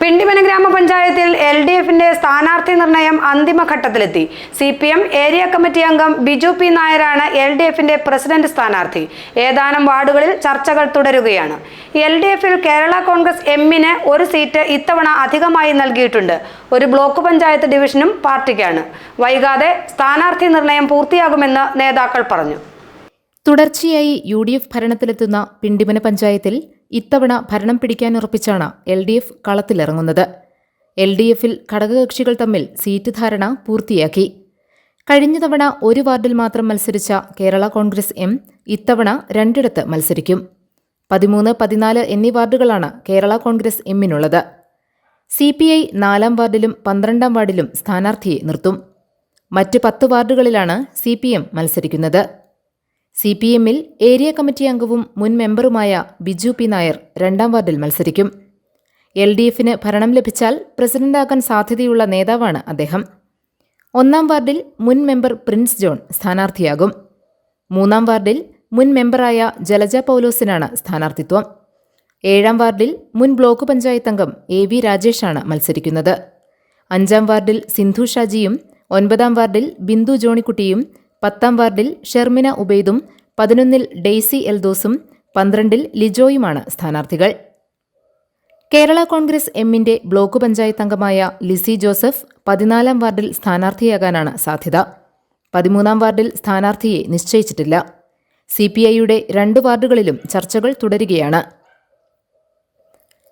പിണ്ടിമന ഗ്രാമപഞ്ചായത്തിൽ LDFന്റെ സ്ഥാനാർത്ഥി നിർണയം അന്തിമഘട്ടത്തിലെത്തി. CPM ഏരിയ കമ്മിറ്റി അംഗം ബിജു പി നായരാണ് LDFന്റെ പ്രസിഡന്റ് സ്ഥാനാർത്ഥി. ഏതാനും വാർഡുകളിൽ ചർച്ചകൾ തുടരുകയാണ്. LDFൽ കേരള കോൺഗ്രസ് എമ്മിന് ഒരു സീറ്റ് ഇത്തവണ അധികമായി നൽകിയിട്ടുണ്ട്. ഒരു ബ്ലോക്ക് പഞ്ചായത്ത് ഡിവിഷനും പാർട്ടിക്കാണ്. വൈകാതെ സ്ഥാനാർത്ഥി നിർണയം പൂർത്തിയാകുമെന്ന് നേതാക്കൾ പറഞ്ഞു. തുടർച്ചയായി UDF ഭരണത്തിലെത്തുന്ന പിണ്ടിമന പഞ്ചായത്തിൽ ഇത്തവണ ഭരണം പിടിക്കാനുറപ്പിച്ചാണ് LDF കളത്തിലിറങ്ങുന്നത്. LDFൽ ഘടകകക്ഷികൾ തമ്മിൽ സീറ്റ് ധാരണ പൂർത്തിയാക്കി. കഴിഞ്ഞ തവണ ഒരു വാർഡിൽ മാത്രം മത്സരിച്ച കേരള കോൺഗ്രസ് എം ഇത്തവണ രണ്ടിടത്ത് മത്സരിക്കും. 13, 14 എന്നീ വാർഡുകളാണ് കേരള കോൺഗ്രസ് എമ്മിനുള്ളത്. CPI 4-ാം വാർഡിലും 12-ാം വാർഡിലും സ്ഥാനാർത്ഥിയെ നിർത്തും. മറ്റ് 10 വാർഡുകളിലാണ് CPM മത്സരിക്കുന്നത്. CPMൽ ഏരിയ കമ്മിറ്റി അംഗവും മുൻ മെമ്പറുമായ ബിജു പി നായർ 2-ാം വാർഡിൽ മത്സരിക്കും. LDFന് ഭരണം ലഭിച്ചാൽ പ്രസിഡന്റാകാൻ സാധ്യതയുള്ള നേതാവാണ് അദ്ദേഹം. 1-ാം വാർഡിൽ മുൻ മെമ്പർ പ്രിൻസ് ജോൺ സ്ഥാനാർത്ഥിയാകും. 3-ാം വാർഡിൽ മുൻ മെമ്പറായ ജലജ പൗലോസിനാണ് സ്ഥാനാർത്ഥിത്വം. 7-ാം വാർഡിൽ മുൻ ബ്ലോക്ക് പഞ്ചായത്ത് അംഗം AV രാജേഷാണ് മത്സരിക്കുന്നത്. 5-ാം വാർഡിൽ സിന്ധു ഷാജിയും 9-ാം വാർഡിൽ ബിന്ദു ജോണിക്കുട്ടിയും 10-ാം വാർഡിൽ ഷെർമിന ഉബൈദും 11-ൽ ഡെയ്സി എൽദോസും 12-ൽ ലിജോയുമാണ് സ്ഥാനാർത്ഥികൾ. കേരള കോൺഗ്രസ് എമ്മിന്റെ ബ്ലോക്ക് പഞ്ചായത്ത് അംഗമായ ലിസി ജോസഫ് 14-ാം വാർഡിൽ സ്ഥാനാർത്ഥിയാകാനാണ് സാധ്യത. 13-ാം വാർഡിൽ സ്ഥാനാർത്ഥിയെ നിശ്ചയിച്ചിട്ടില്ല. CPIയുടെ 2 വാർഡുകളിലും ചർച്ചകൾ തുടരുകയാണ്.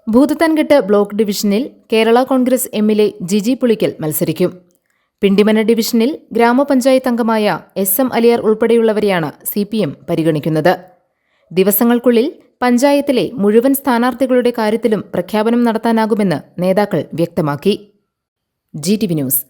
ഭൂതത്താൻകെട്ട് ബ്ലോക്ക് ഡിവിഷനിൽ കേരള കോൺഗ്രസ് എമ്മിലെ ജിജി പുളിക്കൽ മത്സരിക്കും. പിണ്ടിമന ഡിവിഷനിൽ ഗ്രാമപഞ്ചായത്ത് അംഗമായ SM അലിയാർ ഉൾപ്പെടെയുള്ളവരെയാണ് CPM പരിഗണിക്കുന്നത്. ദിവസങ്ങൾക്കുള്ളിൽ പഞ്ചായത്തിലെ മുഴുവൻ സ്ഥാനാർത്ഥികളുടെ കാര്യത്തിലും പ്രഖ്യാപനം നടത്താനാകുമെന്ന് നേതാക്കൾ വ്യക്തമാക്കി. GTV news.